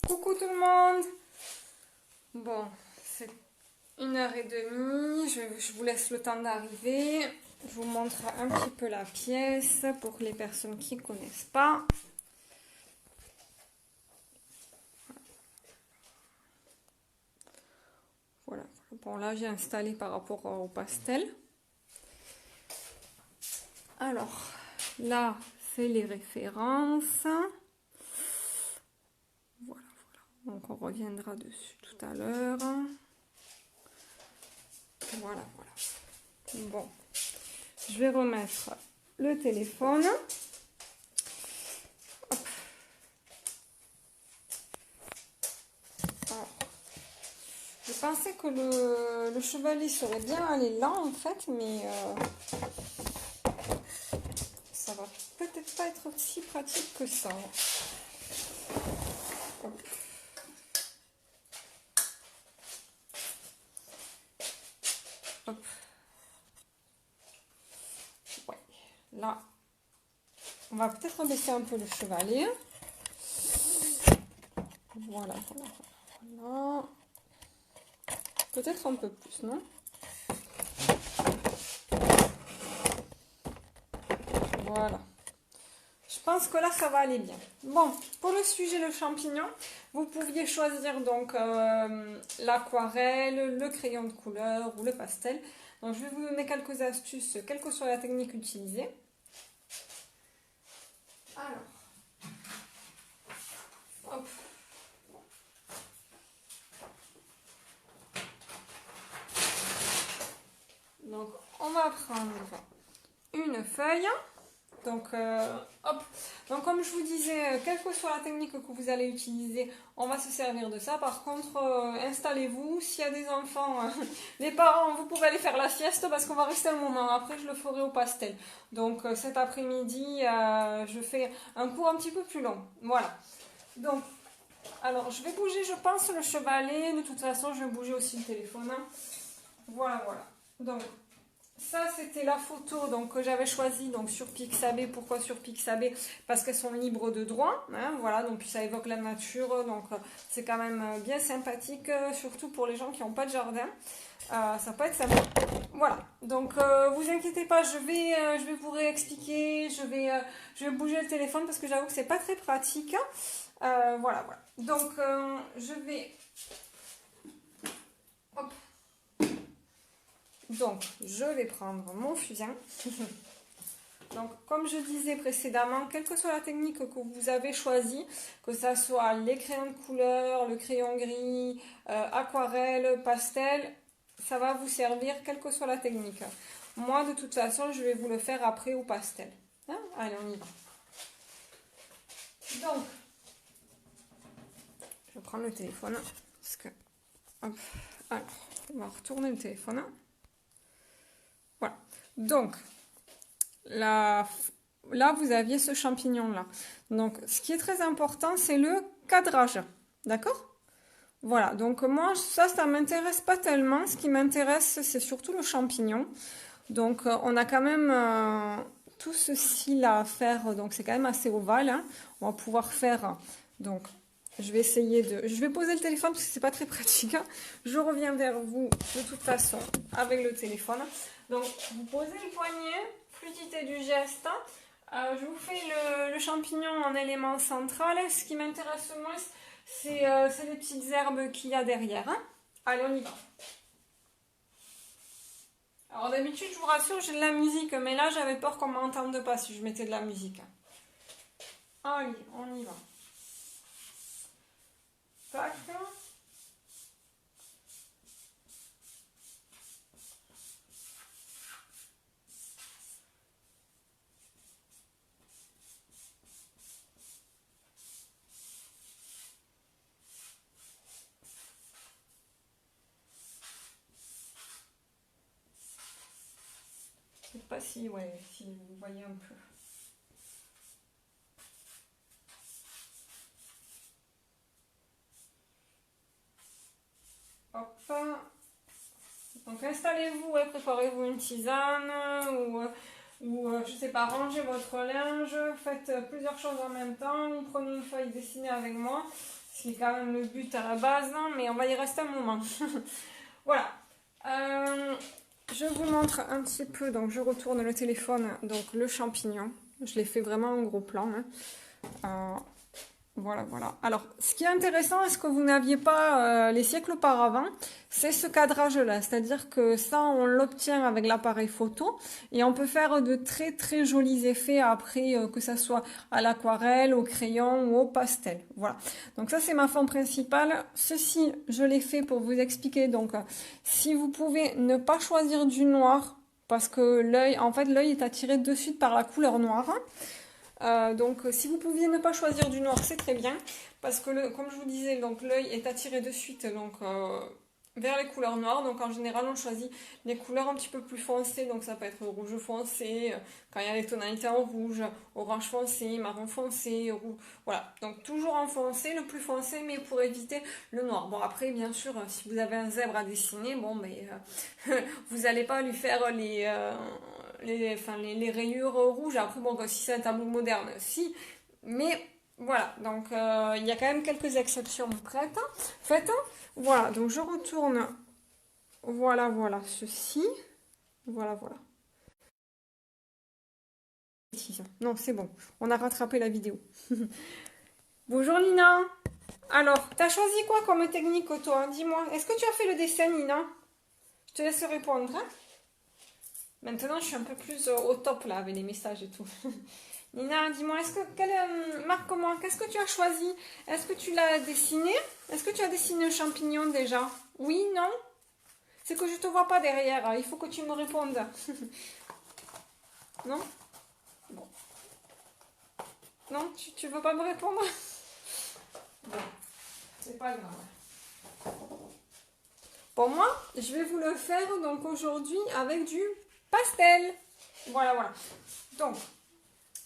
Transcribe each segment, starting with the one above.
Coucou tout le monde. Bon, c'est 1h30, je vous laisse le temps d'arriver. Je vous montre un petit peu la pièce pour les personnes qui ne connaissent pas. Voilà. Bon, là j'ai installé par rapport au pastel. Alors, là c'est les références. Voilà. Donc on reviendra dessus tout à l'heure. Voilà. Bon, je vais remettre le téléphone. Hop. Alors, je pensais que le chevalier serait bien allé lent en fait, mais ça va peut-être pas être si pratique que ça. Hop. Hop. Ouais. Là, on va peut-être baisser un peu le chevalet. Voilà. Peut-être un peu plus, non? Voilà. Je pense que là, ça va aller bien. Bon, pour le sujet, le champignon, vous pouviez choisir donc l'aquarelle, le crayon de couleur ou le pastel. Donc, je vais vous donner quelques astuces, quelle que soit la technique utilisée. Alors, hop. Donc, on va prendre une feuille. Donc, hop. Donc, comme je vous disais, quelle que soit la technique que vous allez utiliser, on va se servir de ça. Par contre, installez-vous. S'il y a des enfants, les parents, vous pouvez aller faire la sieste parce qu'on va rester un moment. Après, je le ferai au pastel. Donc, cet après-midi, je fais un cours un petit peu plus long. Voilà. Donc, alors, je vais bouger, je pense, le chevalet. De toute façon, je vais bouger aussi le téléphone. Voilà. Donc, ça, c'était la photo donc, que j'avais choisie donc, sur Pixabay. Pourquoi sur Pixabay? Parce qu'elles sont libres de droit. Voilà, donc, puis ça évoque la nature. Donc, c'est quand même bien sympathique, surtout pour les gens qui n'ont pas de jardin. Ça peut être sympa. Voilà, donc vous inquiétez pas, je vais vous réexpliquer. Je vais bouger le téléphone parce que j'avoue que c'est pas très pratique. Voilà. Donc, je vais... Hop. Donc, je vais prendre mon fusain. Donc, comme je disais précédemment, quelle que soit la technique que vous avez choisie, que ce soit les crayons de couleur, le crayon gris, aquarelle, pastel, ça va vous servir, quelle que soit la technique. Moi, de toute façon, je vais vous le faire après au pastel. Allez, on y va. Donc, je prends le téléphone, parce que... Hop, alors, on va retourner le téléphone. Voilà. Donc, là, vous aviez ce champignon-là. Donc, ce qui est très important, c'est le cadrage. D'accord? Voilà. Donc, moi, ça m'intéresse pas tellement. Ce qui m'intéresse, c'est surtout le champignon. Donc, on a quand même tout ceci-là à faire. Donc, c'est quand même assez ovale. On va pouvoir faire... Donc, je vais essayer de... Je vais poser le téléphone parce que c'est pas très pratique. Je reviens vers vous de toute façon avec le téléphone. Donc, vous posez le poignet, fluidité du geste. Je vous fais le champignon en élément central. Ce qui m'intéresse le moins, c'est les petites herbes qu'il y a derrière. Allez, on y va. Alors, d'habitude, je vous rassure, j'ai de la musique, mais là, j'avais peur qu'on ne m'entende pas si je mettais de la musique. Allez, on y va. Tac. Je ne sais pas si vous voyez un peu. Hop. Donc installez-vous et préparez-vous une tisane ou je sais pas, rangez votre linge, faites plusieurs choses en même temps, prenez une feuille, dessinez avec moi. Ce qui est quand même le but à la base, hein, mais on va y rester un moment. Voilà. Je vous montre un petit peu, donc je retourne le téléphone, donc le champignon. Je l'ai fait vraiment en gros plan. Hein. Voilà, voilà. Alors, ce qui est intéressant, est-ce que vous n'aviez pas les siècles auparavant, c'est ce cadrage-là. C'est-à-dire que ça, on l'obtient avec l'appareil photo et on peut faire de très très jolis effets après, que ça soit à l'aquarelle, au crayon ou au pastel. Voilà. Donc ça, c'est ma forme principale. Ceci, je l'ai fait pour vous expliquer. Donc, si vous pouvez ne pas choisir du noir, parce que l'œil, en fait, l'œil est attiré de suite par la couleur noire. Donc si vous pouviez ne pas choisir du noir, c'est très bien, parce que comme je vous disais, donc l'œil est attiré de suite vers les couleurs noires. Donc en général, on choisit les couleurs un petit peu plus foncées, donc ça peut être rouge foncé, quand il y a les tonalités en rouge, orange foncé, marron foncé, rouge, voilà. Donc toujours en foncé, le plus foncé, mais pour éviter le noir. Bon après, bien sûr, si vous avez un zèbre à dessiner, bon mais vous n'allez pas lui faire les rayures rouges. Après, bon, si c'est un tableau moderne, si. Mais voilà, donc il y a quand même quelques exceptions faites. Voilà, donc je retourne. Voilà, voilà, ceci. Voilà, voilà. Non, c'est bon, on a rattrapé la vidéo. Bonjour Nina. Alors, t'as choisi quoi comme technique, toi? Dis-moi. Est-ce que tu as fait le dessin, Nina? Je te laisse répondre. Hein. Maintenant, je suis un peu plus au top là avec les messages et tout. Nina, dis-moi, marque-moi, qu'est-ce que tu as choisi? Est-ce que tu l'as dessiné? Est-ce que tu as dessiné un champignon déjà? Oui, non? C'est que je te vois pas derrière, il faut que tu me répondes. Non? Bon. Non, tu veux pas me répondre? Bon, c'est pas grave. Bon, moi, je vais vous le faire donc aujourd'hui avec du pastel. Voilà, voilà. Donc,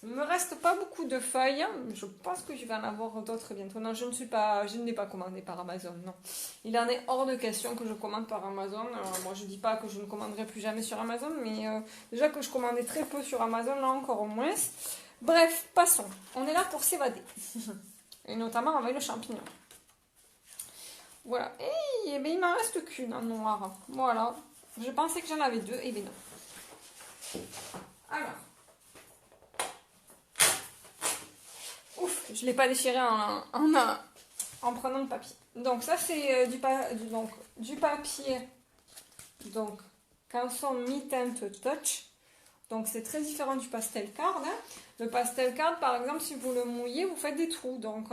il ne me reste pas beaucoup de feuilles. Je pense que je vais en avoir d'autres bientôt. Non, je ne l'ai pas commandé par Amazon. Non. Il en est hors de question que je commande par Amazon. Moi, je ne dis pas que je ne commanderai plus jamais sur Amazon, mais déjà que je commandais très peu sur Amazon, là encore au moins. Bref, passons. On est là pour s'évader. Et notamment avec le champignon. Voilà. Et ben, il m'en reste qu'une en noir. Voilà. Je pensais que j'en avais deux. Et bien non. Alors. Ouf, je ne l'ai pas déchiré en prenant le papier. Donc ça c'est du papier donc Canson Mi-Tint Touch. Donc c'est très différent du pastel card. Hein. Le pastel card par exemple, si vous le mouillez, vous faites des trous. Donc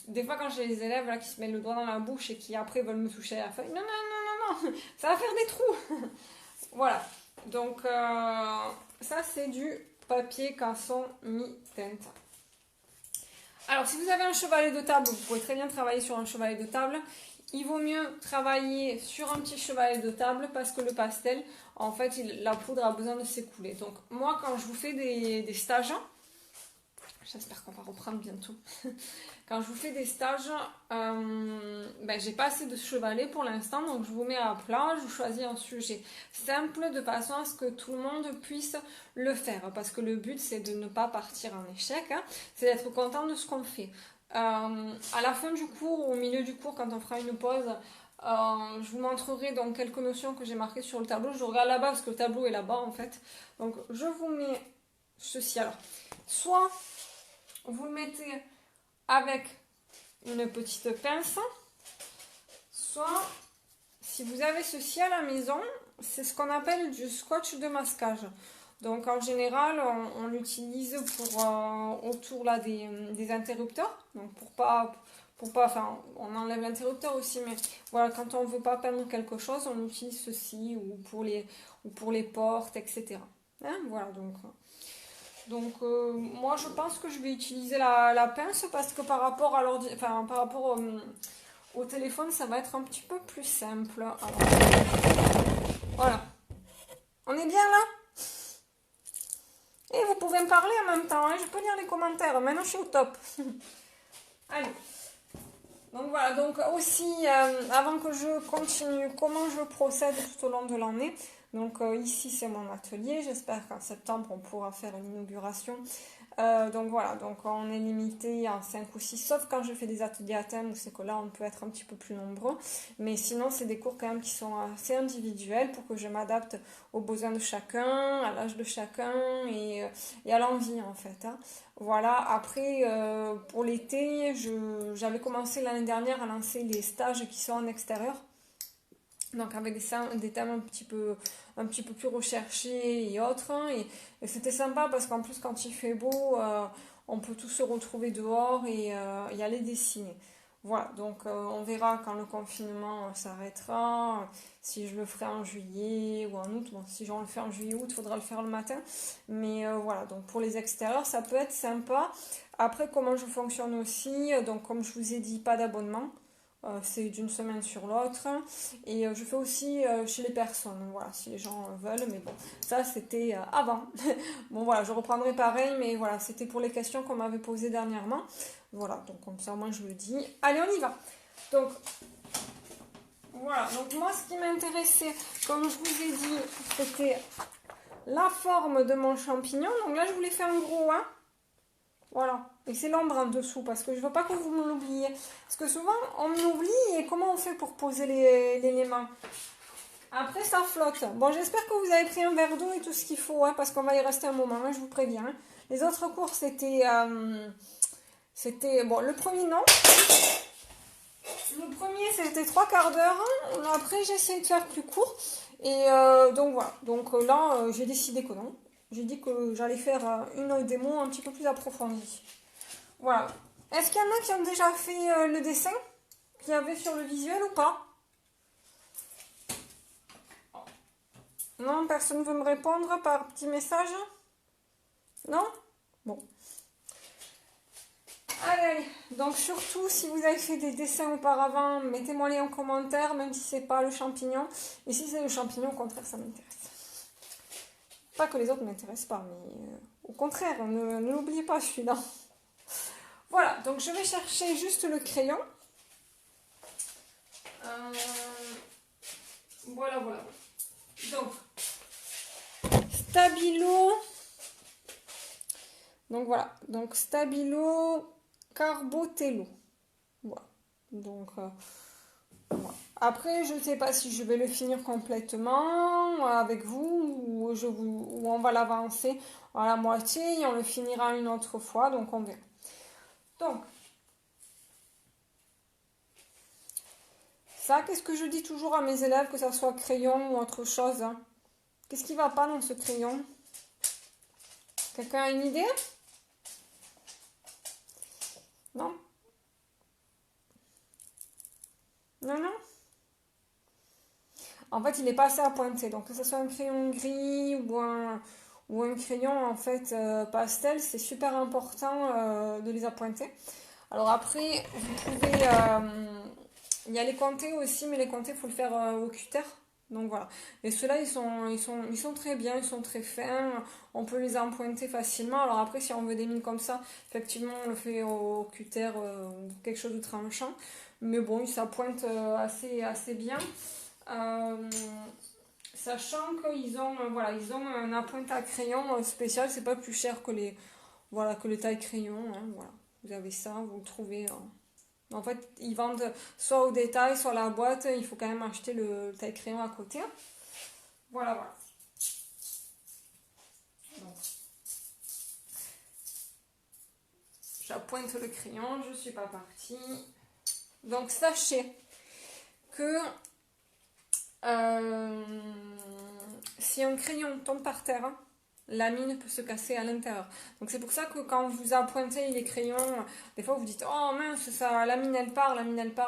des fois quand j'ai les élèves là, qui se mettent le doigt dans la bouche et qui après veulent me toucher à la feuille, non, non, non, non, non, ça va faire des trous. Voilà. Donc ça c'est du papier Canson Mi-Teinte. Alors, si vous avez un chevalet de table, vous pouvez très bien travailler sur un chevalet de table. Il vaut mieux travailler sur un petit chevalet de table parce que le pastel, en fait, la poudre a besoin de s'écouler. Donc, moi, quand je vous fais des stages, j'espère qu'on va reprendre bientôt. Quand je vous fais des stages, j'ai pas assez de chevalet pour l'instant, donc je vous mets à plat, je choisis un sujet simple de façon à ce que tout le monde puisse le faire. Parce que le but, c'est de ne pas partir en échec, hein, c'est d'être content de ce qu'on fait. À la fin du cours, au milieu du cours, quand on fera une pause, je vous montrerai donc quelques notions que j'ai marquées sur le tableau. Je regarde là-bas parce que le tableau est là-bas en fait. Donc je vous mets ceci. Alors, soit vous le mettez avec une petite pince, soit si vous avez ceci à la maison, c'est ce qu'on appelle du scotch de masquage. Donc en général, on l'utilise pour autour là des interrupteurs. Donc pour pas, enfin, on enlève l'interrupteur aussi, mais voilà, quand on veut pas peindre quelque chose, on utilise ceci ou pour les portes, etc. Hein, voilà donc moi je pense que je vais utiliser la pince parce que par rapport à au téléphone, ça va être un petit peu plus simple. Alors, voilà. On est bien là? Et vous pouvez me parler en même temps, hein, je peux lire les commentaires. Maintenant, je suis au top. Allez. Donc voilà, donc aussi, avant que je continue, comment je procède tout au long de l'année. Donc ici, c'est mon atelier. J'espère qu'en septembre, on pourra faire une inauguration Donc voilà, donc on est limité à 5 ou 6, sauf quand je fais des ateliers à thème, où c'est que là on peut être un petit peu plus nombreux. Mais sinon, c'est des cours quand même qui sont assez individuels pour que je m'adapte aux besoins de chacun, à l'âge de chacun et à l'envie en fait, hein. Voilà, après pour l'été, j'avais commencé l'année dernière à lancer les stages qui sont en extérieur. Donc avec des thèmes un petit peu plus recherchés et autres, hein. Et c'était sympa parce qu'en plus quand il fait beau, on peut tous se retrouver dehors et aller dessiner. Voilà, donc on verra quand le confinement s'arrêtera, si je le ferai en juillet ou en août. Bon, si on le fait en juillet-août, il faudra le faire le matin. Mais voilà, donc pour les extérieurs, ça peut être sympa. Après, comment je fonctionne aussi, donc comme je vous ai dit, pas d'abonnement. C'est d'une semaine sur l'autre. Et je fais aussi chez les personnes, voilà, si les gens veulent. Mais bon, ça c'était avant. Bon voilà, je reprendrai pareil, mais voilà, c'était pour les questions qu'on m'avait posées dernièrement. Voilà, donc comme ça, moi je le dis. Allez, on y va. Donc, voilà, donc moi ce qui m'intéressait, comme je vous ai dit, c'était la forme de mon champignon. Donc là, je vous l'ai fait en gros, hein. Voilà, et c'est l'ombre en dessous parce que je veux pas que vous me l'oubliez. Parce que souvent on m'oublie et comment on fait pour poser l'élément. Après ça flotte. Bon, j'espère que vous avez pris un verre d'eau et tout ce qu'il faut, hein, parce qu'on va y rester un moment, hein, je vous préviens, hein. Les autres cours c'était bon, le premier non. Le premier c'était 3/4 d'heure, hein. Après j'ai essayé de faire plus court. Et donc voilà, donc là j'ai décidé que non. J'ai dit que j'allais faire une démo un petit peu plus approfondie. Voilà. Est-ce qu'il y en a qui ont déjà fait le dessin qu'il y avait sur le visuel ou pas? Non, personne ne veut me répondre par petit message? Non? Bon. Allez, donc surtout si vous avez fait des dessins auparavant, mettez-moi les en commentaire, même si c'est pas le champignon. Et si c'est le champignon, au contraire, ça m'intéresse. Pas que les autres ne m'intéressent pas, mais au contraire, ne l'oubliez pas celui-là. Voilà, donc je vais chercher juste le crayon. Voilà, voilà. Donc, Stabilo. Donc voilà, donc Stabilo Carbotello. Voilà. Donc, voilà. Après, je ne sais pas si je vais le finir complètement avec vous ou on va l'avancer à la moitié et on le finira une autre fois, donc on verra. Donc, ça, qu'est-ce que je dis toujours à mes élèves, que ça soit crayon ou autre chose, hein? Qu'est-ce qui va pas dans ce crayon? Quelqu'un a une idée? Non? Non, non? En fait, il n'est pas assez appointé. Donc, que ce soit un crayon gris ou un crayon en fait pastel, c'est super important de les appointer. Alors après, vous pouvez... il y a les comtés aussi, mais les comtés, il faut le faire au cutter. Donc voilà. Et ceux-là, ils sont très bien, ils sont très fins. On peut les empointer facilement. Alors après, si on veut des mines comme ça, effectivement, on le fait au cutter, quelque chose de tranchant. Mais bon, ils s'appointent assez bien. Euh, Sachant qu'ils ont, voilà, ils ont un appoint à crayon spécial. C'est pas plus cher que que les tailles crayon, hein, voilà. Vous avez ça, vous le trouvez... En fait, ils vendent soit au détail, soit la boîte. Il faut quand même acheter le taille crayon à côté. Voilà, voilà. Donc, j'appointe le crayon, je ne suis pas partie. Donc, sachez que si un crayon tombe par terre, la mine peut se casser à l'intérieur. Donc c'est pour ça que quand vous appointez les crayons, des fois vous dites oh mince, ça, la mine elle part,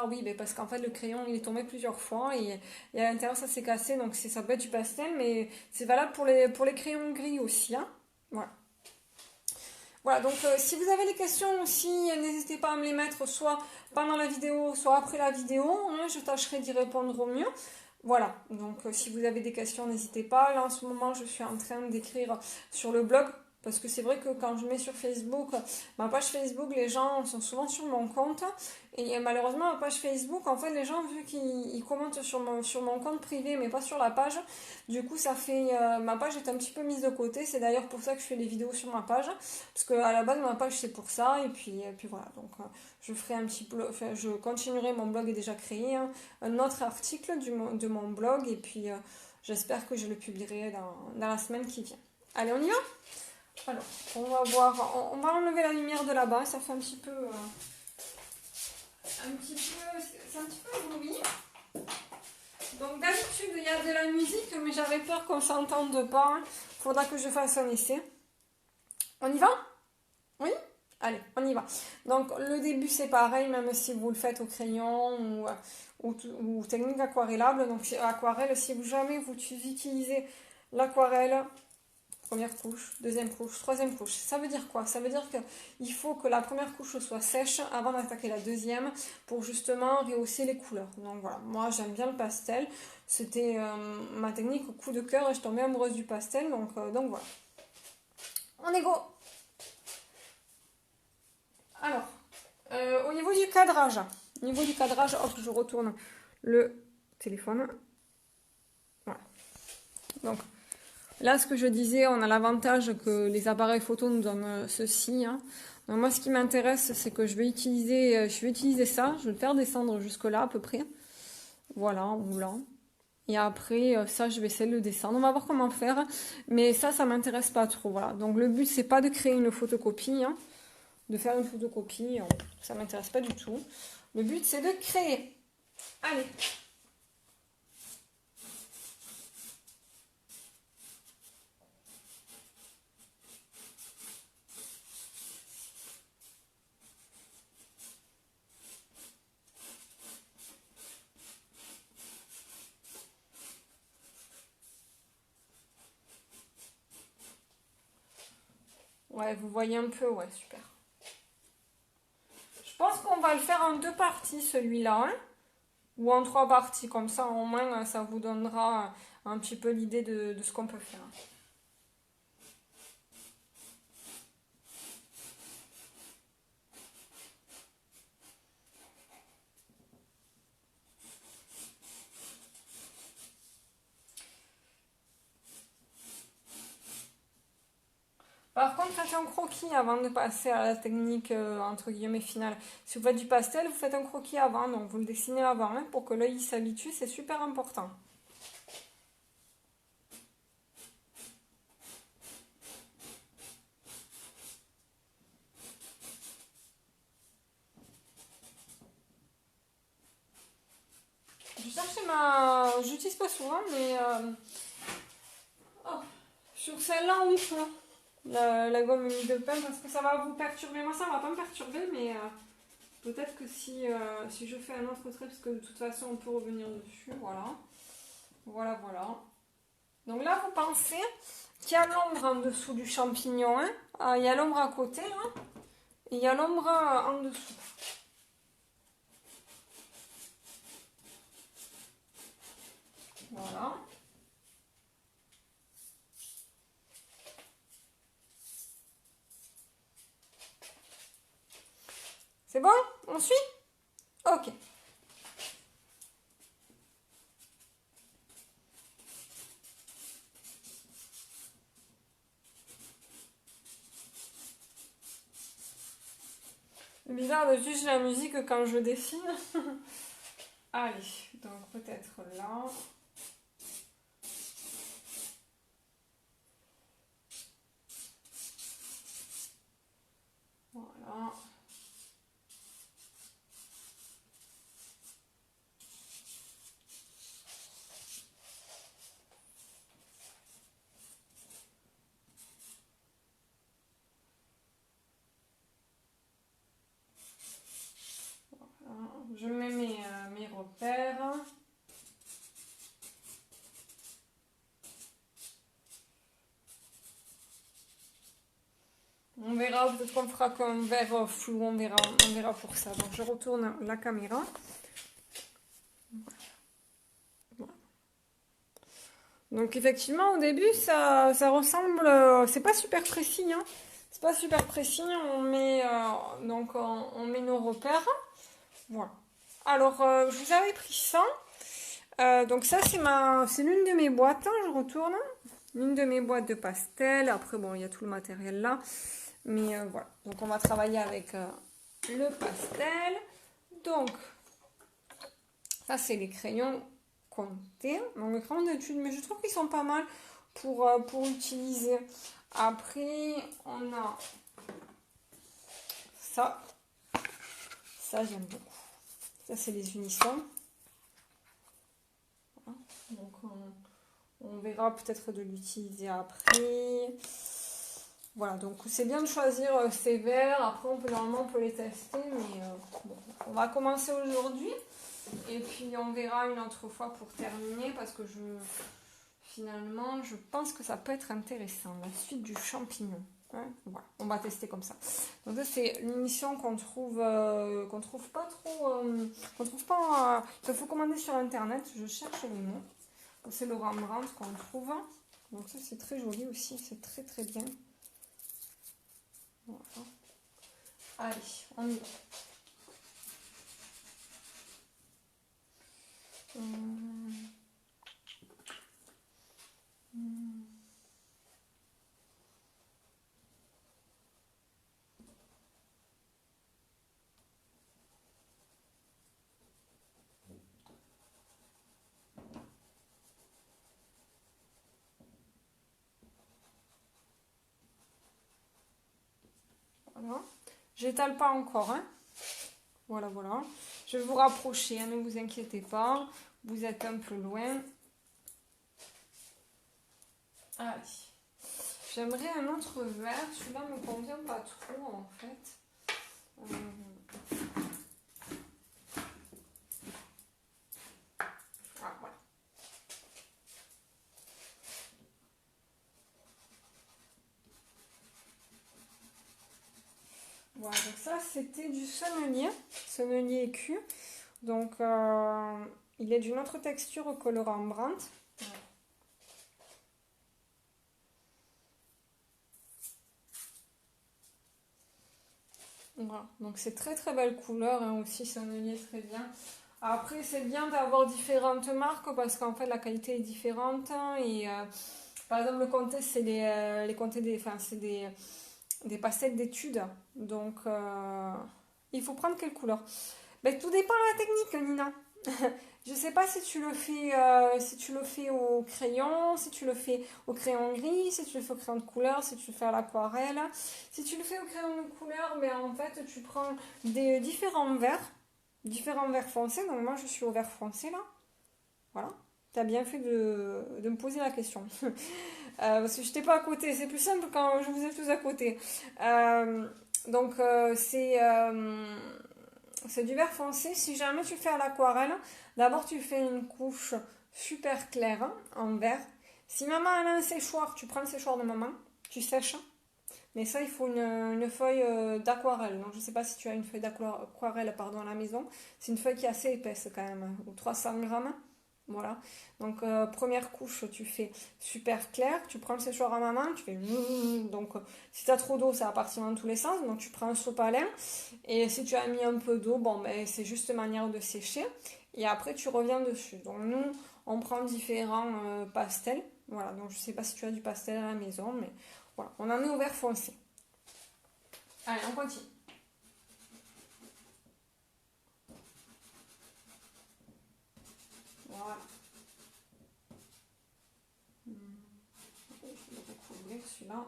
oui, mais parce qu'en fait le crayon il est tombé plusieurs fois et à l'intérieur ça s'est cassé, donc ça peut être du pastel, mais c'est valable pour les crayons gris aussi, hein. Voilà. Voilà, donc si vous avez des questions aussi, n'hésitez pas à me les mettre soit pendant la vidéo, soit après la vidéo, hein, je tâcherai d'y répondre au mieux. Voilà, donc si vous avez des questions, n'hésitez pas. Là, en ce moment, je suis en train d'écrire sur le blog Parce que c'est vrai que quand je mets sur Facebook, ma page Facebook, les gens sont souvent sur mon compte. Et malheureusement, ma page Facebook, en fait, les gens, vu qu'ils commentent sur mon compte privé, mais pas sur la page, du coup, ça fait. Ma page est un petit peu mise de côté. C'est d'ailleurs pour ça que je fais les vidéos sur ma page. Parce qu'à la base, ma page, c'est pour ça. Et puis voilà. Donc, je ferai un petit blog. Enfin, je continuerai. Mon blog est déjà créé. Hein, un autre article de mon blog. Et puis, j'espère que je le publierai dans la semaine qui vient. Allez, on y va? Alors, on va voir. On va enlever la lumière de là-bas. Ça fait un petit peu. C'est un petit peu bruit. Donc d'habitude il y a de la musique, mais j'avais peur qu'on s'entende pas. Faudra que je fasse un essai. On y va? Oui? Allez, on y va. Donc le début c'est pareil, même si vous le faites au crayon ou technique aquarellable. Donc aquarelle, si jamais vous utilisez l'aquarelle, première couche, deuxième couche, troisième couche. Ça veut dire quoi? Ça veut dire qu'il faut que la première couche soit sèche avant d'attaquer la deuxième pour justement rehausser les couleurs. Donc voilà, moi j'aime bien le pastel. C'était ma technique au coup de cœur et je tombais amoureuse du pastel. Donc voilà. On est go! Alors, au niveau du cadrage, hop, je retourne le téléphone. Voilà. Donc, là, ce que je disais, on a l'avantage que les appareils photo nous donnent ceci. Hein. Donc moi, ce qui m'intéresse, c'est que je vais utiliser ça. Je vais le faire descendre jusque là à peu près. Voilà, ou là. Et après, ça, je vais essayer de le descendre. On va voir comment faire. Mais ça m'intéresse pas trop. Voilà. Donc le but, c'est pas de créer une photocopie. Hein. De faire une photocopie. Ça m'intéresse pas du tout. Le but, c'est de créer. Allez. Ouais, vous voyez un peu, ouais, super. Je pense qu'on va le faire en 2 parties, celui-là, hein, ou en 3 parties, comme ça, au moins, ça vous donnera un petit peu l'idée de ce qu'on peut faire. Par contre, faites un croquis avant de passer à la technique entre guillemets finale. Si vous faites du pastel, vous faites un croquis avant, donc vous le dessinez avant hein, pour que l'œil s'habitue, c'est super important. Je cherchais j'utilise pas souvent, mais sur celle-là, oui, la gomme humide de pain, parce que ça va vous perturber. Moi, ça va pas me perturber, mais peut-être que si je fais un autre trait, parce que de toute façon, on peut revenir dessus, voilà. Voilà, voilà. Donc là, vous pensez qu'il y a l'ombre en dessous du champignon, hein. Il y a l'ombre à côté, là, et il y a l'ombre en dessous. Voilà. C'est bon? On suit? Ok. C'est bizarre de juger la musique quand je dessine. Allez, donc peut-être là. Voilà. Je mets mes repères. On verra, peut-être qu'on fera qu'un verre flou, on verra pour ça. Donc je retourne la caméra. Voilà. Donc effectivement, au début, ça ressemble, c'est pas super précis, hein. C'est pas super précis. On met on met nos repères. Voilà. Alors, je vous avais pris ça. Donc ça, c'est l'une de mes boîtes, hein, je retourne. L'une de mes boîtes de pastel. Après, bon, il y a tout le matériel là. Mais voilà. Donc on va travailler avec le pastel. Donc, ça, c'est les crayons comptés. Donc les crayons d'études, mais je trouve qu'ils sont pas mal pour utiliser. Après, on a ça. Ça, j'aime beaucoup. Ça, c'est les unissons. Voilà. Donc, on verra peut-être de l'utiliser après. Voilà, donc c'est bien de choisir ces verres. Après, normalement, on peut les tester. Mais bon, on va commencer aujourd'hui. Et puis, on verra une autre fois pour terminer. Parce que finalement, je pense que ça peut être intéressant. La suite du champignon. Hein, voilà, on va tester comme ça. Donc ça c'est une émission qu'on trouve pas trop, qu'on trouve pas. Il faut commander sur internet. Je cherche le nom. C'est le Rembrandt qu'on trouve. Donc ça c'est très joli aussi. C'est très très bien. Voilà. Allez, on y va. Voilà. J'étale pas encore, hein. Voilà, voilà. Je vais vous rapprocher, hein, ne vous inquiétez pas. Vous êtes un peu loin. Allez. J'aimerais un autre verre. Celui-là ne me convient pas trop, en fait. Ah, voilà. Voilà, donc ça, c'était du sonnelier écu. Donc, il est d'une autre texture que le Rembrandt. Voilà, donc c'est très très belle couleur, hein, aussi sonnelier très bien. Après, c'est bien d'avoir différentes marques parce qu'en fait la qualité est différente. Hein, et par exemple, le comté, c'est les comtés c'est des pastels d'études. Donc, il faut prendre quelle couleur? Ben, tout dépend de la technique, Nina. Je sais pas si tu le fais au crayon, si tu le fais au crayon gris, si tu le fais au crayon de couleur, si tu le fais à l'aquarelle. Si tu le fais au crayon de couleur, ben en fait tu prends des différents verts foncés. Donc moi je suis au vert foncé là. Voilà. T'as bien fait de me poser la question. Parce que je n'étais pas à côté. C'est plus simple quand je vous ai tous à côté. Donc c'est du vert foncé. Si jamais tu fais à l'aquarelle, d'abord tu fais une couche super claire, hein, en vert. Si maman a un séchoir, tu prends le séchoir de maman, tu sèches. Mais ça, il faut une feuille d'aquarelle. Donc je ne sais pas si tu as une feuille d'aquarelle pardon, à la maison. C'est une feuille qui est assez épaisse quand même, hein, ou 300 grammes. Voilà. Donc première couche, tu fais super clair. Tu prends le séchoir à maman, tu fais... Donc si tu as trop d'eau, ça va partir dans tous les sens. Donc tu prends un sopalin. Et si tu as mis un peu d'eau, bon, ben, c'est juste une manière de sécher. Et après, tu reviens dessus. Donc nous, on prend différents pastels. Voilà, donc je sais pas si tu as du pastel à la maison, mais voilà, on en met au vert foncé. Allez, on continue. Voilà. Je vais recouvrir celui-là.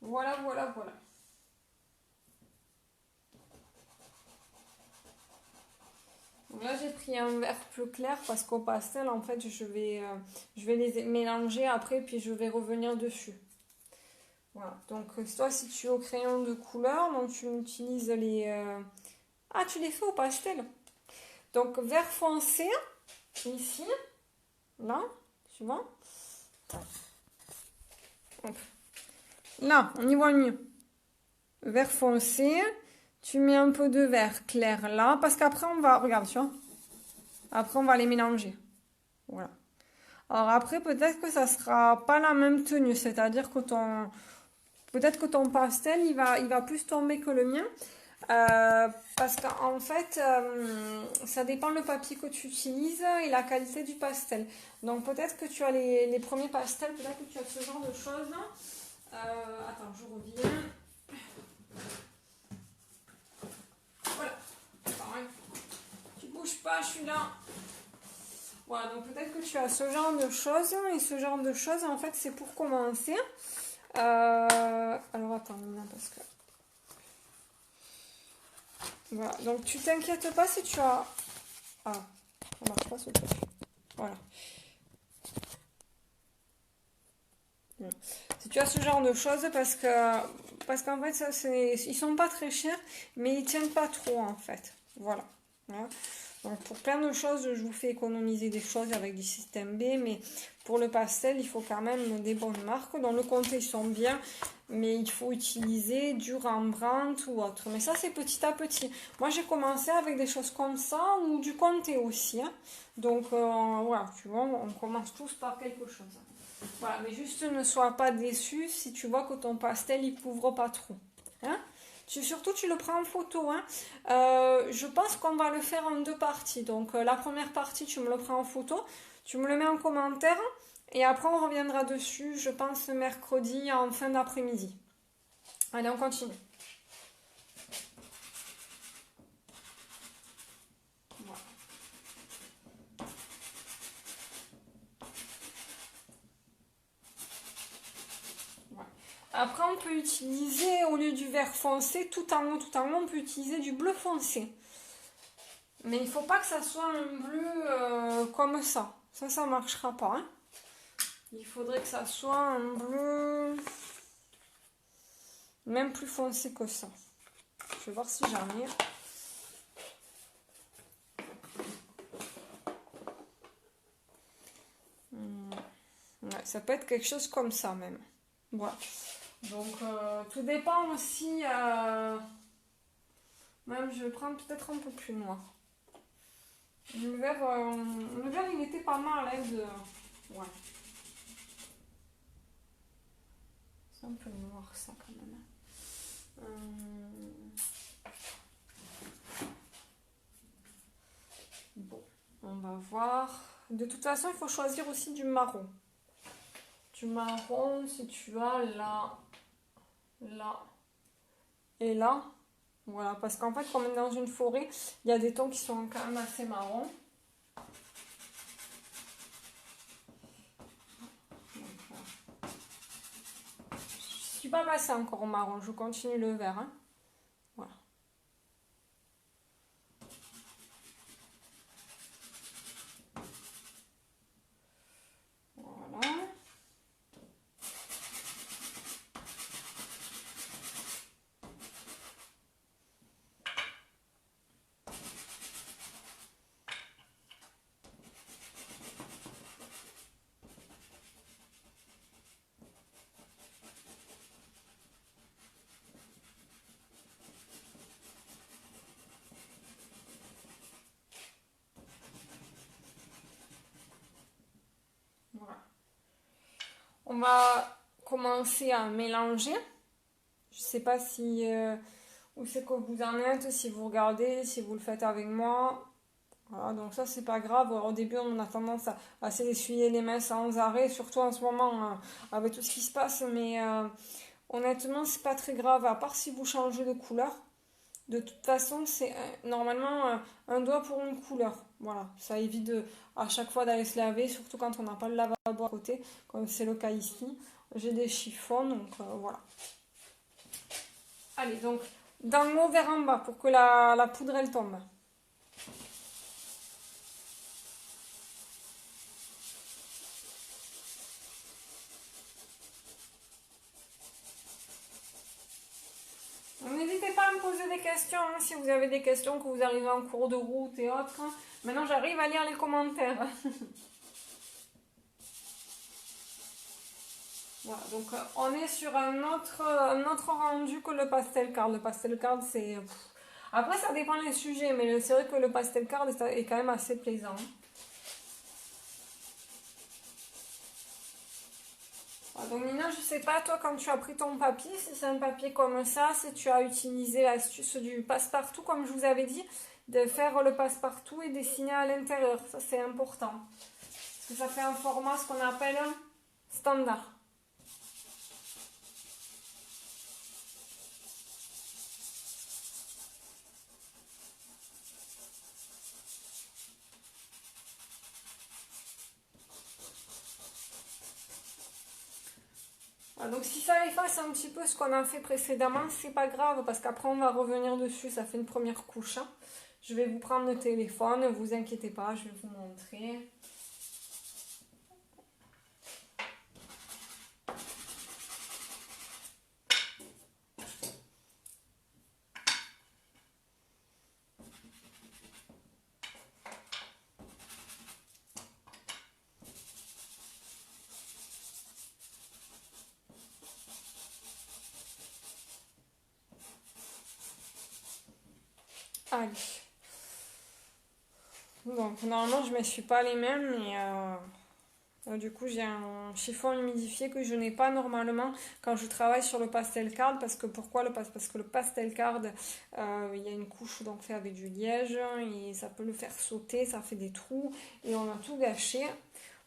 Voilà, voilà, voilà. Donc là, j'ai pris un vert plus clair parce qu'au pastel, en fait, je vais les mélanger après, puis je vais revenir dessus. Voilà. Donc, toi, si tu es au crayon de couleur, donc tu utilises Ah, tu les fais au pastel. Donc, vert foncé, ici, là, tu vois. Hop. Là, on y voit mieux. Vert foncé. Tu mets un peu de vert clair là. Parce qu'après, on va... Regarde, tu vois. Après, on va les mélanger. Voilà. Alors après, peut-être que ça sera pas la même tenue. C'est-à-dire que ton... Peut-être que ton pastel, il va plus tomber que le mien. Parce qu'en fait, ça dépend le papier que tu utilises et la qualité du pastel. Donc peut-être que tu as les premiers pastels, peut-être que tu as ce genre de choses. Attends, je reviens. Voilà. Attends, hein. Tu bouges pas, je suis là. Voilà, donc peut-être que tu as ce genre de choses. Et ce genre de choses, en fait, c'est pour commencer. Alors attends, parce que... Voilà, donc tu t'inquiètes pas si tu as... Ah, ça marche pas ce truc. Voilà. Si tu as ce genre de choses, parce qu'en fait, ça, ils sont pas très chers, mais ils tiennent pas trop en fait. Voilà. Voilà. Donc pour plein de choses, je vous fais économiser des choses avec du système B, mais pour le pastel, il faut quand même des bonnes marques. Dans le comté, ils sont bien, mais il faut utiliser du Rembrandt ou autre. Mais ça, c'est petit à petit. Moi, j'ai commencé avec des choses comme ça ou du comté aussi. Hein. Donc voilà, tu vois, on commence tous par quelque chose. Voilà, mais juste ne sois pas déçu si tu vois que ton pastel, il couvre pas trop. Hein? Surtout, tu le prends en photo. Hein. Je pense qu'on va le faire en deux parties. Donc, la première partie, tu me le prends en photo. Tu me le mets en commentaire. Et après, on reviendra dessus, je pense, mercredi en fin d'après-midi. Allez, on continue. Voilà. Voilà. Après, on peut utiliser, au lieu du vert foncé, tout en haut, on peut utiliser du bleu foncé. Mais il ne faut pas que ça soit un bleu comme ça. Ça ne marchera pas. Hein. Il faudrait que ça soit un bleu même plus foncé que ça. Je vais voir si j'en ai. Ouais, ça peut être quelque chose comme ça même. Voilà. Donc tout dépend aussi. Même je vais prendre peut-être un peu plus noir. Le vert il était pas mal à l'aise. Ouais. C'est un peu noir ça quand même. Bon, on va voir. De toute façon, il faut choisir aussi du marron. Du marron, si tu as là, là et là. Voilà, parce qu'en fait, comme on est dans une forêt, il y a des tons qui sont quand même assez marrons. Je suis pas passée encore au marron, je continue le vert. Hein. Voilà. Voilà. Voilà. On va commencer à mélanger. Je sais pas si où c'est que vous en êtes, si vous regardez, si vous le faites avec moi. Voilà, donc ça c'est pas grave. Au début on a tendance à s'essuyer les mains sans arrêt, surtout en ce moment avec tout ce qui se passe, mais honnêtement c'est pas très grave, à part si vous changez de couleur. De toute façon c'est normalement un doigt pour une couleur. Voilà, ça évite à chaque fois d'aller se laver, surtout quand on n'a pas le lavabo à côté, comme c'est le cas ici. J'ai des chiffons, donc voilà. Allez, donc dans le haut vers en bas pour que la poudre elle tombe. N'hésitez pas à me poser des questions hein, si vous avez des questions, que vous arrivez en cours de route et autres. Hein. Maintenant j'arrive à lire les commentaires. Voilà, donc on est sur un autre rendu que le pastel card. Le pastel card, c'est... Après, ça dépend des sujets, mais c'est vrai que le pastel card est quand même assez plaisant. Voilà, donc Nina, je sais pas, toi, quand tu as pris ton papier, si c'est un papier comme ça, si tu as utilisé l'astuce du passe-partout, comme je vous avais dit, de faire le passe-partout et dessiner à l'intérieur. Ça, c'est important. Parce que ça fait un format, ce qu'on appelle standard. Voilà, donc si ça efface un petit peu ce qu'on a fait précédemment, c'est pas grave parce qu'après on va revenir dessus, ça fait une première couche. Hein. Je vais vous prendre le téléphone, ne vous inquiétez pas, je vais vous montrer. Allez. Donc normalement je ne m'essuie pas les mains, mais du coup j'ai un chiffon humidifié que je n'ai pas normalement quand je travaille sur le pastel card. Parce que pourquoi parce que le pastel card, il y a une couche donc fait avec du liège et ça peut le faire sauter, ça fait des trous et on a tout gâché.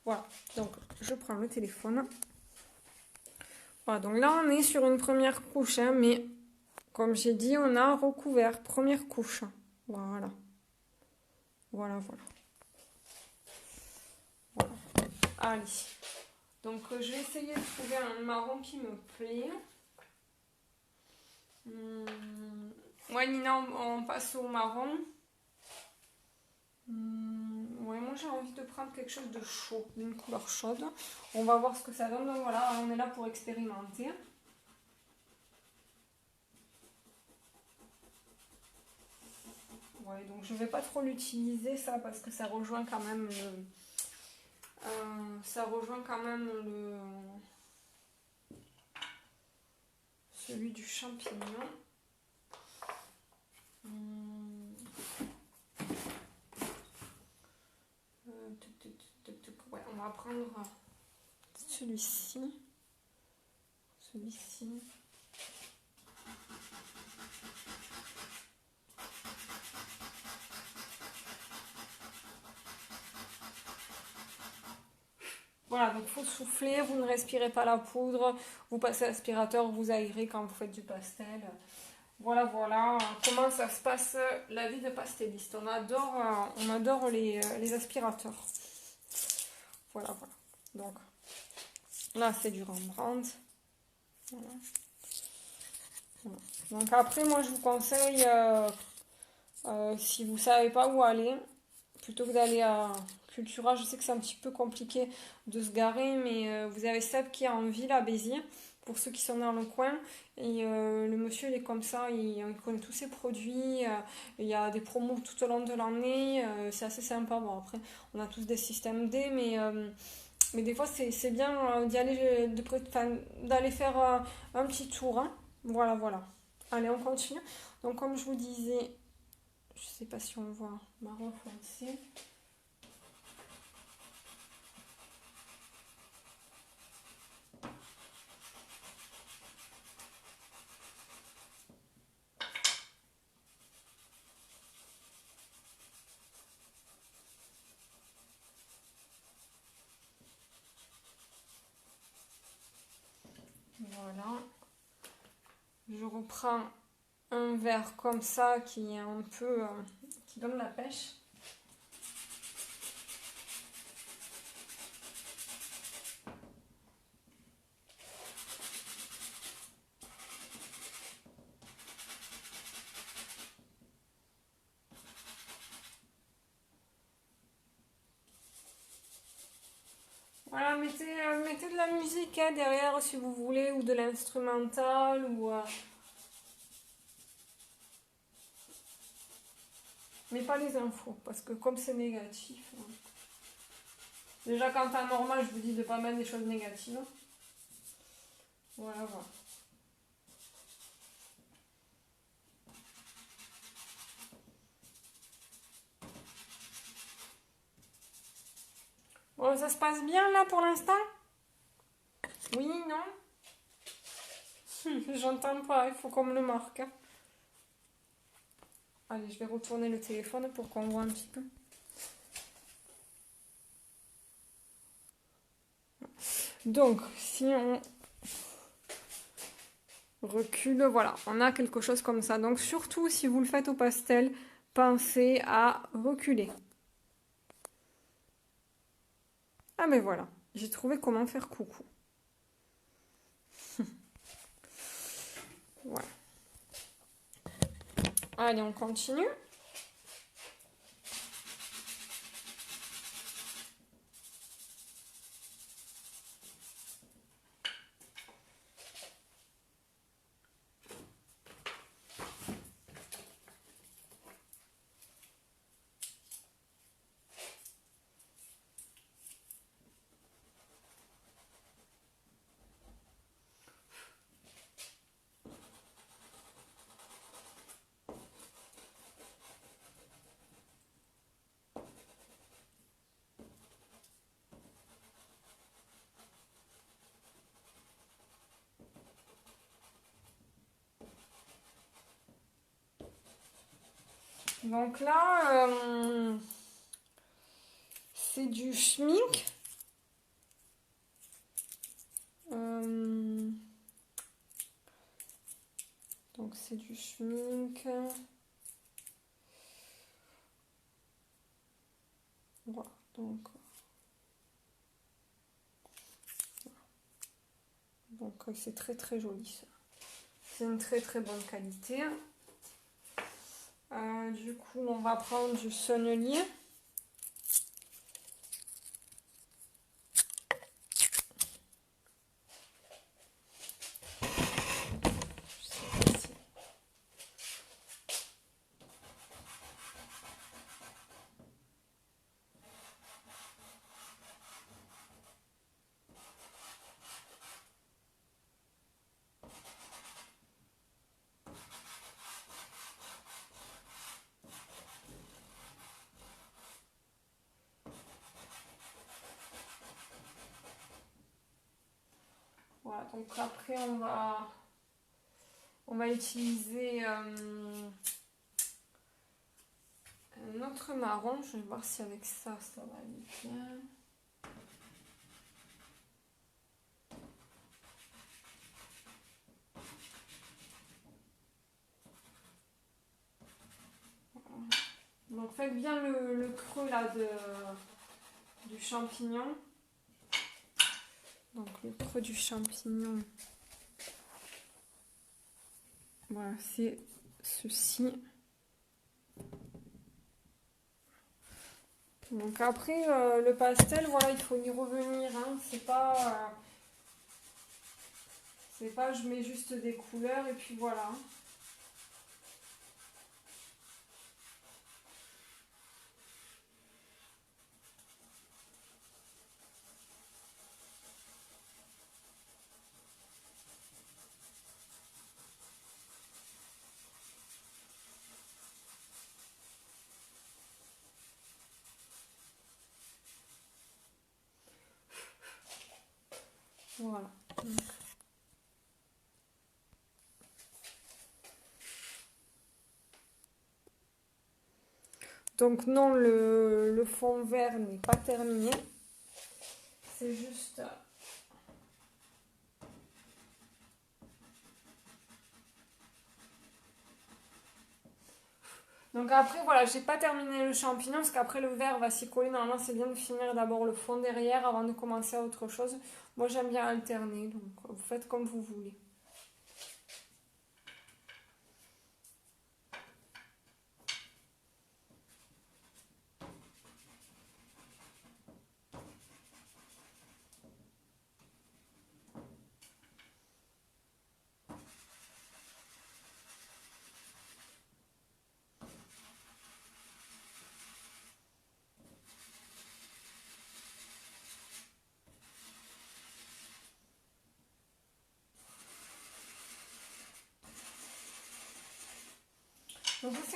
Voilà, donc je prends le téléphone. Voilà, donc là on est sur une première couche, hein, mais comme j'ai dit, on a recouvert première couche. Voilà. Voilà, voilà. Voilà. Allez. Donc je vais essayer de trouver un marron qui me plaît. Ouais, Nina, on passe au marron. Ouais, moi j'ai envie de prendre quelque chose de chaud, d'une couleur chaude. On va voir ce que ça donne. Donc voilà, on est là pour expérimenter. Ouais, donc je vais pas trop l'utiliser ça parce que ça rejoint quand même celui du champignon. Ouais, on va prendre celui-ci. Celui-ci. Voilà, donc il faut souffler, vous ne respirez pas la poudre, vous passez l'aspirateur, vous aérez quand vous faites du pastel. Voilà, voilà, comment ça se passe la vie de pasteliste. On adore les aspirateurs. Voilà, voilà. Donc, là, c'est du Rembrandt. Voilà. Voilà. Donc après, moi, je vous conseille, si vous ne savez pas où aller, plutôt que d'aller à Cultura, je sais que c'est un petit peu compliqué de se garer, mais vous avez Seb qui est en ville à Béziers, pour ceux qui sont dans le coin. Et le monsieur, il est comme ça, il connaît tous ses produits. Il y a des promos tout au long de l'année. C'est assez sympa. Bon, après, on a tous des systèmes D, mais des fois, c'est bien d'y aller, d'aller faire un petit tour. Hein. Voilà, voilà. Allez, on continue. Donc, comme je vous disais, je sais pas si on voit marron foncé. Voilà. Je reprends un verre comme ça qui est un peu... qui donne la pêche. Voilà, mettez de la musique hein, derrière si vous voulez, ou de l'instrumental, ou... mais pas les infos, parce que comme c'est négatif... Déjà, quand t'as normal, je vous dis de pas mettre des choses négatives. Voilà, voilà. Bon, ça se passe bien là pour l'instant? Oui, non? J'entends pas, il faut qu'on me le marque, hein. Allez, je vais retourner le téléphone pour qu'on voit un petit peu. Donc, si on recule, voilà, on a quelque chose comme ça. Donc, surtout si vous le faites au pastel, pensez à reculer. Ah, mais voilà, j'ai trouvé comment faire coucou. Voilà. Allez, on continue. Donc là, c'est du schmink. Donc c'est du schmink. Voilà, donc c'est très très joli ça. C'est une très très bonne qualité. Du coup, on va prendre du sonnelier. Voilà, donc après on va utiliser un autre marron. Je vais voir si avec ça va aller bien. Voilà. Donc faites bien le creux là du champignon. Donc le creux du champignon. Voilà, c'est ceci. Donc après, le pastel, voilà, il faut y revenir, hein. C'est pas je mets juste des couleurs et puis voilà. Voilà. Donc non, le fond vert n'est pas terminé. C'est juste... Donc après, voilà, j'ai pas terminé le champignon parce qu'après le vert va s'y coller. Normalement, c'est bien de finir d'abord le fond derrière avant de commencer à autre chose. Moi, j'aime bien alterner, donc vous faites comme vous voulez.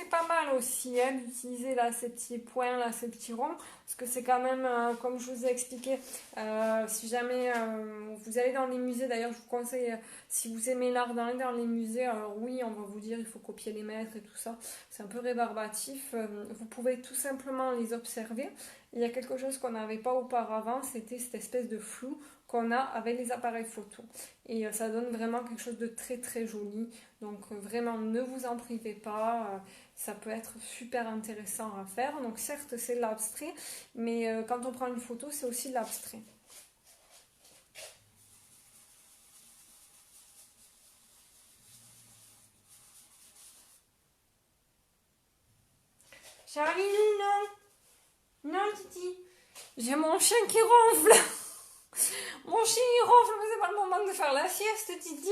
c'est pas mal aussi hein, d'utiliser là ces petits points, là, ces petits ronds, parce que c'est quand même, comme je vous ai expliqué, si jamais vous allez dans les musées, d'ailleurs je vous conseille, si vous aimez l'art d'aller dans les musées, alors oui, on va vous dire il faut copier les maîtres et tout ça, c'est un peu rébarbatif, vous pouvez tout simplement les observer. Il y a quelque chose qu'on n'avait pas auparavant, c'était cette espèce de flou qu'on a avec les appareils photo. Et ça donne vraiment quelque chose de très très joli. Donc vraiment ne vous en privez pas. Ça peut être super intéressant à faire. Donc certes c'est de l'abstrait, mais quand on prend une photo c'est aussi de l'abstrait. Charlie, non, non Titi, j'ai mon chien qui ronfle. Mon chien il ronfle, mais c'est pas le moment de faire la sieste Titi.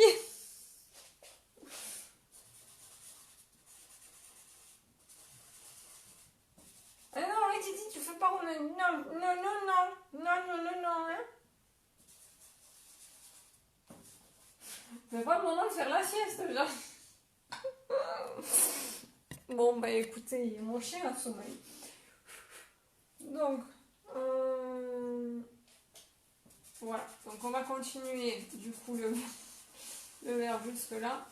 Ah non, mais Titi, tu fais pas ronfler. Non, non, non, non, non, non, non, non, hein. C'est pas le moment de faire la sieste, genre. Bon, bah écoutez, mon chien a sommeil. Donc, voilà. Donc, on va continuer, du coup, le verre jusque là.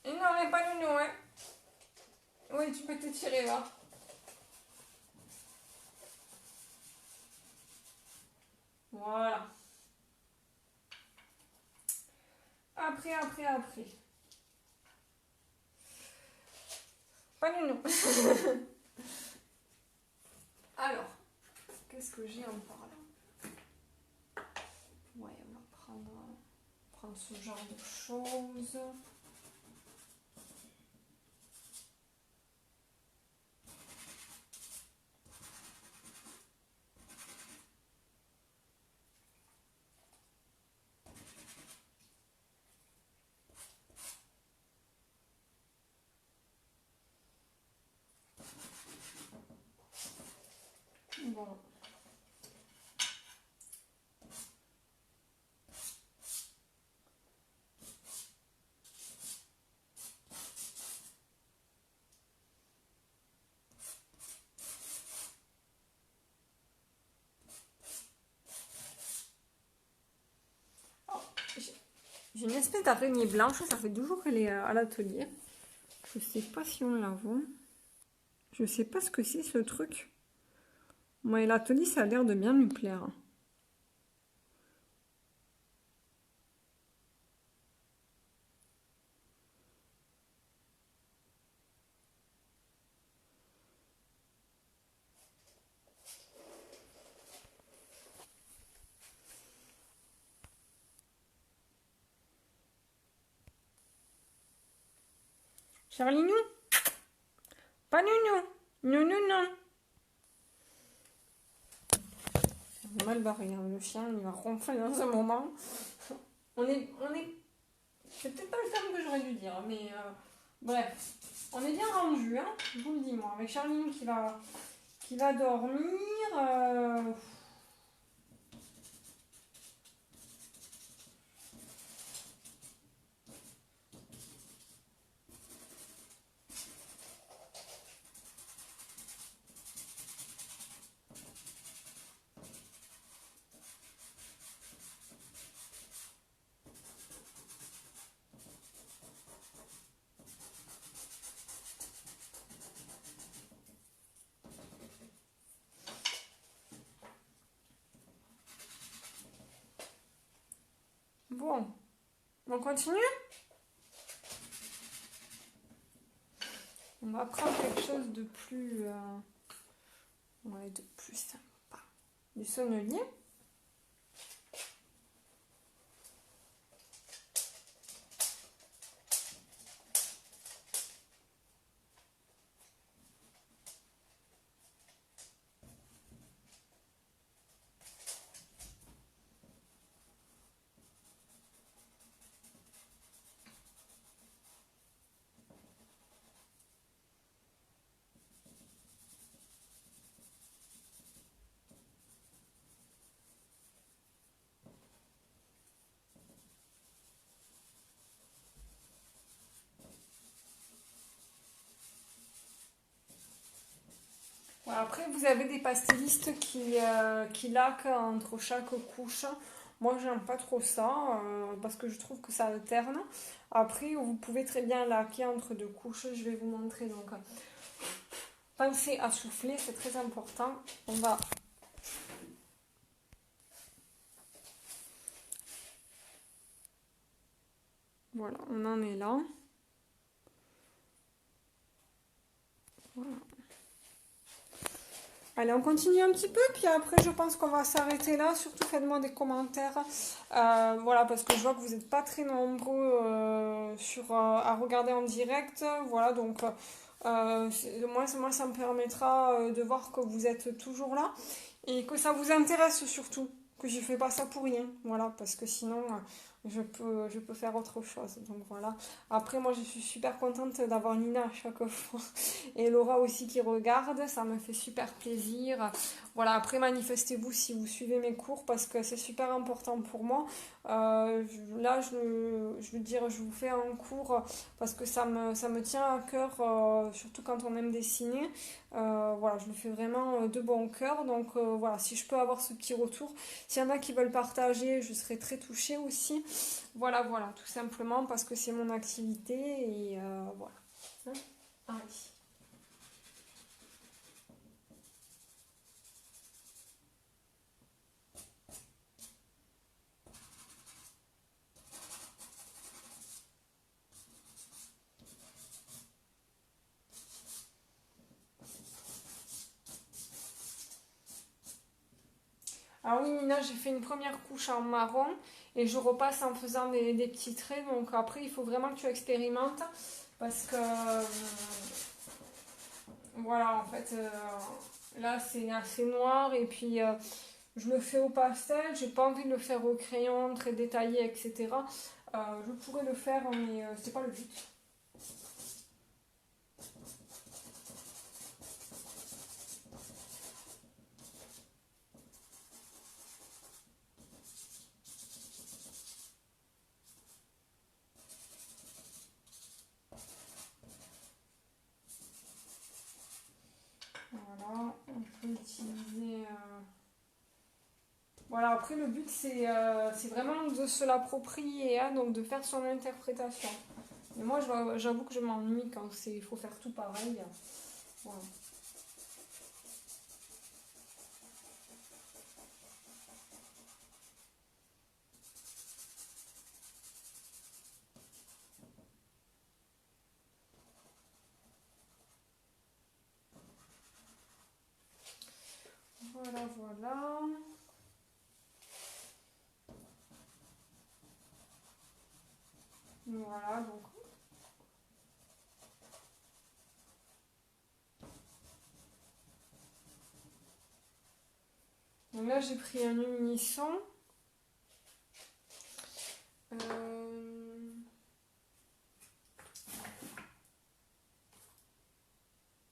Et non, mais pas le nous, hein. Oui, tu peux te tirer, va. Voilà. Après. Pas le nous. Alors, qu'est-ce que j'ai encore là? Ouais, on va prendre ce genre de choses. Bon. J'ai une espèce d'araignée blanche, ça fait 2 jours qu'elle est à l'atelier. Je sais pas si on la voit. Je sais pas ce que c'est ce truc. Moi, l'atelier, ça a l'air de bien lui plaire. Charlie, nous? Pas nounou. Non, non, non. C'est mal barré, hein. Le chien, il va ronfler dans un moment. On est... C'est peut-être pas le terme que j'aurais dû dire, mais bref. On est bien rendu, hein. Je vous le dis, moi. Avec Charlie qui va dormir. Bon. On continue? On va prendre quelque chose de plus... ouais, de plus sympa. Du sonnelier. Voilà, après, vous avez des pastellistes qui laquent entre chaque couche. Moi, j'aime pas trop ça parce que je trouve que ça alterne. Après, vous pouvez très bien laquer entre deux couches. Je vais vous montrer. Donc, pensez à souffler, c'est très important. On va. Voilà, on en est là. Voilà. Allez, on continue un petit peu, puis après je pense qu'on va s'arrêter là. Surtout faites-moi des commentaires. Voilà, parce que je vois que vous n'êtes pas très nombreux à regarder en direct. Voilà, donc moi ça me permettra de voir que vous êtes toujours là et que ça vous intéresse surtout. Que je fais pas ça pour rien. Voilà, parce que sinon je peux faire autre chose. Donc voilà. Après, moi je suis super contente d'avoir Nina à chaque fois et Laura aussi qui regarde, ça me fait super plaisir. Voilà, après manifestez-vous si vous suivez mes cours parce que c'est super important pour moi. Là, je veux dire, je vous fais un cours parce que ça me tient à cœur, surtout quand on aime dessiner. Voilà, je le fais vraiment de bon cœur. Donc voilà, si je peux avoir ce petit retour, s'il y en a qui veulent partager, je serai très touchée aussi. Voilà, voilà, tout simplement parce que c'est mon activité et voilà. Hein. Allez. Ah oui, Nina, j'ai fait une première couche en marron et je repasse en faisant des petits traits. Donc après, il faut vraiment que tu expérimentes parce que voilà, en fait, là c'est assez noir et puis je le fais au pastel. J'ai pas envie de le faire au crayon, très détaillé, etc. Je pourrais le faire, mais c'est pas le but. Voilà, on peut utiliser. Voilà, après le but c'est vraiment de se l'approprier, hein, donc de faire son interprétation. Mais moi j'avoue que je m'ennuie quand il faut faire tout pareil. Voilà. Voilà, voilà. Voilà, donc là j'ai pris un unisson.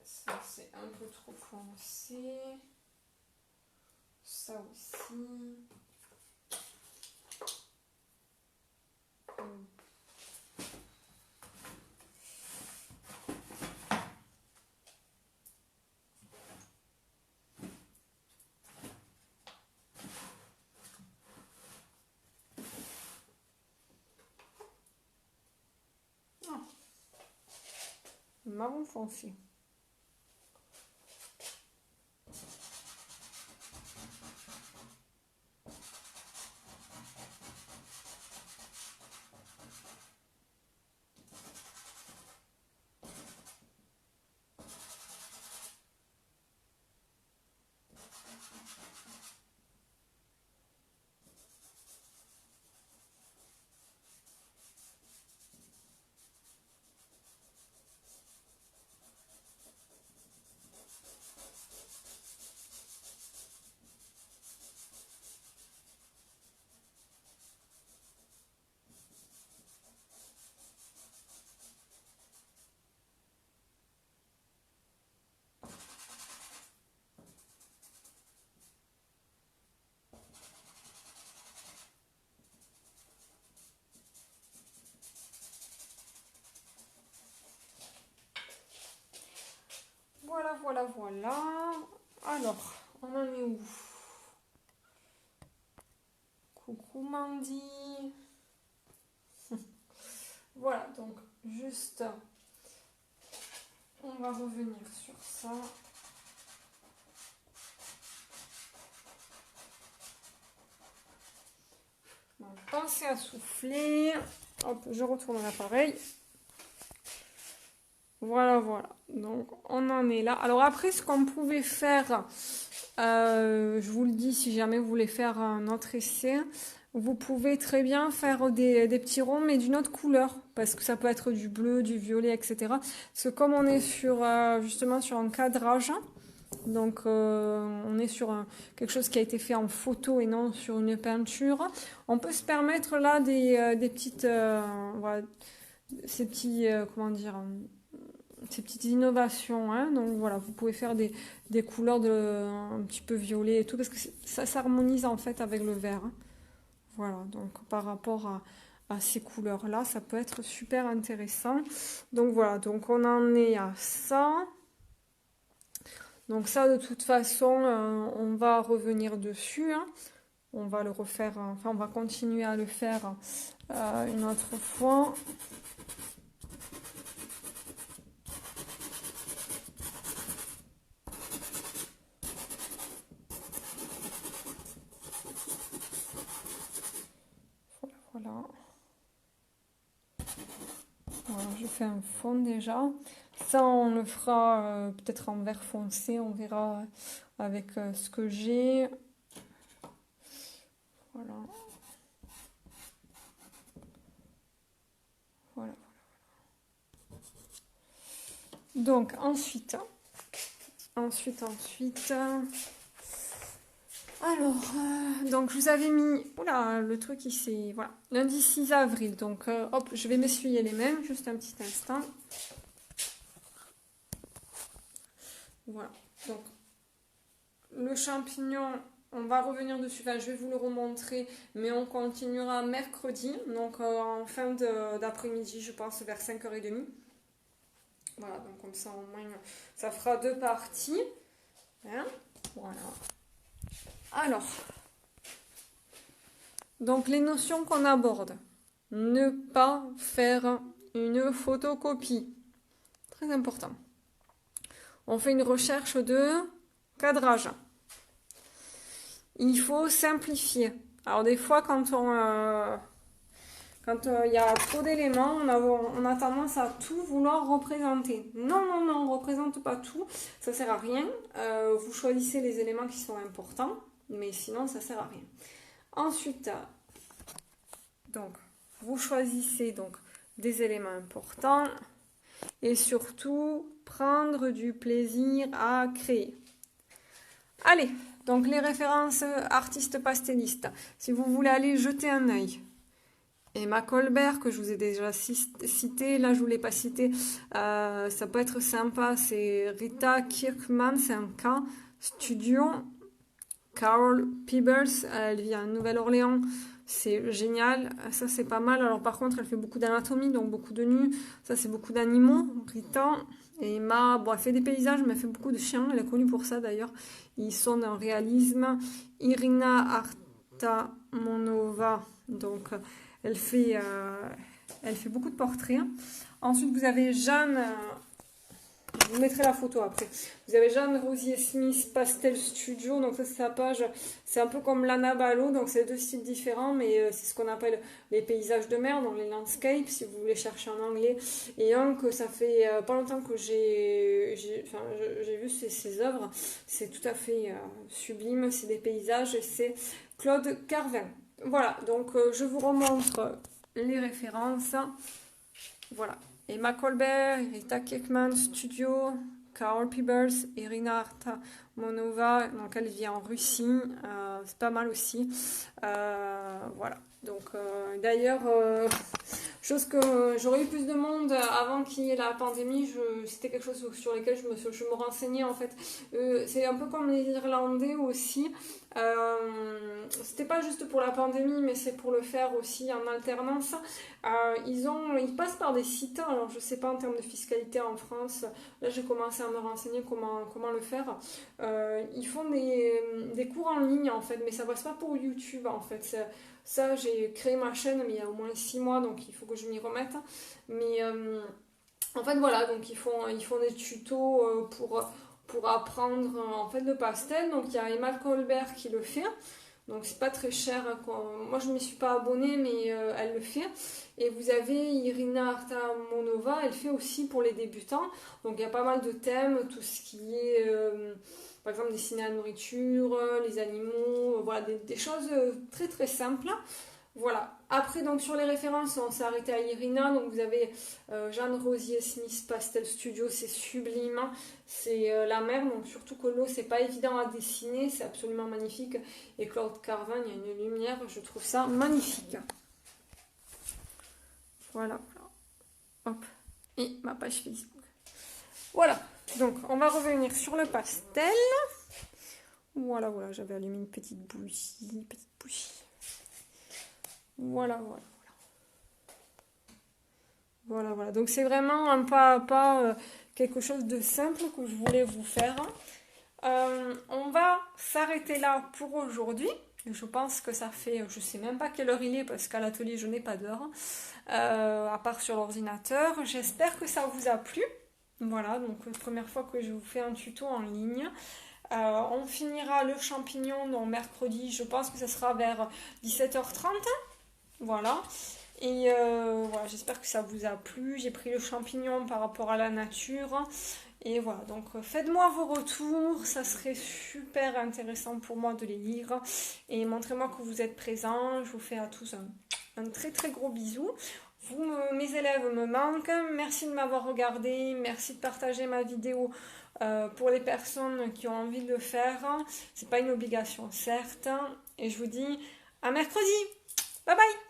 Ça c'est un peu trop foncé. Ça aussi. Ah, marron foncé. Voilà, voilà, voilà. Alors, on en est où? Coucou Mandy. Voilà, donc juste, on va revenir sur ça. Donc, pensez à souffler. Hop, je retourne l'appareil. Voilà, voilà. Donc, on en est là. Alors après, ce qu'on pouvait faire, je vous le dis, si jamais vous voulez faire un autre essai, vous pouvez très bien faire des petits ronds, mais d'une autre couleur. Parce que ça peut être du bleu, du violet, etc. Parce que comme on est sur, justement sur un cadrage, donc on est sur quelque chose qui a été fait en photo et non sur une peinture, on peut se permettre là des petites... voilà, ces petits... comment dire ces petites innovations, hein. Donc voilà, vous pouvez faire des couleurs un petit peu violet et tout, parce que ça s'harmonise en fait avec le vert, hein. Voilà, donc par rapport à ces couleurs-là, ça peut être super intéressant. Donc voilà, donc on en est à ça. Donc ça, de toute façon, on va revenir dessus, hein. On va le refaire, enfin on va continuer à le faire une autre fois. Voilà. Voilà, je fais un fond déjà. Ça, on le fera peut-être en vert foncé. On verra avec ce que j'ai. Voilà. Voilà. Donc, ensuite. Alors, donc je vous avais mis... Oula, le truc ici, voilà. Lundi 6 avril. Donc, hop, je vais m'essuyer les mains, juste un petit instant. Voilà. Donc, le champignon, on va revenir dessus. Enfin, je vais vous le remontrer, mais on continuera mercredi. Donc, en fin d'après-midi, je pense, vers 5h30. Voilà, donc comme ça, au moins, ça fera 2 parties. Hein, voilà. Alors, donc les notions qu'on aborde. Ne pas faire une photocopie. Très important. On fait une recherche de cadrage. Il faut simplifier. Alors des fois, quand il y a trop d'éléments, on a tendance à tout vouloir représenter. Non, non, non, on ne représente pas tout. Ça ne sert à rien. Vous choisissez les éléments qui sont importants, mais sinon, ça ne sert à rien. Ensuite, donc, vous choisissez donc des éléments importants et surtout prendre du plaisir à créer. Allez, donc les références artistes pastellistes. Si vous voulez aller jeter un œil. Emma Colbert, que je vous ai déjà cité, là je ne vous l'ai pas cité, ça peut être sympa, c'est Rita Kirkman, c'est un K, Studio, Carol Peebles, elle vit à Nouvelle-Orléans, c'est génial, ça c'est pas mal. Alors par contre elle fait beaucoup d'anatomie, donc beaucoup de nus, ça c'est beaucoup d'animaux, Rita. Et Emma, bon, elle fait des paysages, mais elle fait beaucoup de chiens, elle est connue pour ça d'ailleurs, ils sont d'un réalisme. Irina Artamonova, donc elle fait beaucoup de portraits. Ensuite, vous avez Jeanne, je vous mettrai la photo après. Vous avez Jeanne Rosier-Smith Pastel Studio, donc ça c'est sa page. C'est un peu comme Lana Ballot, donc c'est 2 styles différents, mais c'est ce qu'on appelle les paysages de mer, donc les landscapes, si vous voulez chercher en anglais. Et un que ça fait pas longtemps que j'ai vu ses œuvres, c'est tout à fait sublime, c'est des paysages, et c'est Claude Carvin. Voilà, donc je vous remontre les références. Voilà. Emma Colbert, Rita Kirkman Studio, Carol Peebles, Irina Artamonova, donc elle vit en Russie, c'est pas mal aussi. Voilà. Donc d'ailleurs, chose que j'aurais eu plus de monde avant qu'il y ait la pandémie. C'était quelque chose sur lequel je me renseignais en fait. C'est un peu comme les Irlandais aussi. C'était pas juste pour la pandémie, mais c'est pour le faire aussi en alternance. Ils passent par des sites. Alors je sais pas en termes de fiscalité en France. Là j'ai commencé à me renseigner comment le faire. Ils font des cours en ligne en fait, mais ça passe pas pour YouTube en fait. Ça, j'ai créé ma chaîne mais il y a au moins 6 mois, donc il faut que je m'y remette. Mais en fait, voilà, donc ils font des tutos pour apprendre en fait le pastel. Donc il y a Emma Colbert qui le fait. Donc c'est pas très cher. Moi je ne m'y suis pas abonnée, mais elle le fait. Et vous avez Irina Artamonova, elle fait aussi pour les débutants. Donc il y a pas mal de thèmes, tout ce qui est par exemple dessiner la nourriture, les animaux, voilà, des choses très très simples. Voilà. Après, donc sur les références, on s'est arrêté à Irina. Donc vous avez Jeanne Rosier Smith Pastel Studio, c'est sublime. C'est la mer, donc surtout que l'eau, c'est pas évident à dessiner, c'est absolument magnifique. Et Claude Carvin, il y a une lumière, je trouve ça magnifique. Voilà. Hop. Et ma page Facebook. Voilà. Donc on va revenir sur le pastel. Voilà, j'avais allumé une petite bougie. Voilà. Donc c'est vraiment un pas à pas, quelque chose de simple que je voulais vous faire. On va s'arrêter là pour aujourd'hui. Je pense que ça fait, je sais même pas quelle heure il est parce qu'à l'atelier je n'ai pas d'heure, à part sur l'ordinateur. J'espère que ça vous a plu. Voilà, donc première fois que je vous fais un tuto en ligne. On finira le champignon donc mercredi, je pense que ça sera vers 17h30. Voilà. Et voilà, j'espère que ça vous a plu. J'ai pris le champignon par rapport à la nature. Et voilà, donc faites-moi vos retours. Ça serait super intéressant pour moi de les lire. Et montrez-moi que vous êtes présents. Je vous fais à tous un très très gros bisou. Mes élèves me manquent. Merci de m'avoir regardé. Merci de partager ma vidéo pour les personnes qui ont envie de le faire. C'est pas une obligation, certes. Et je vous dis à mercredi. Bye bye!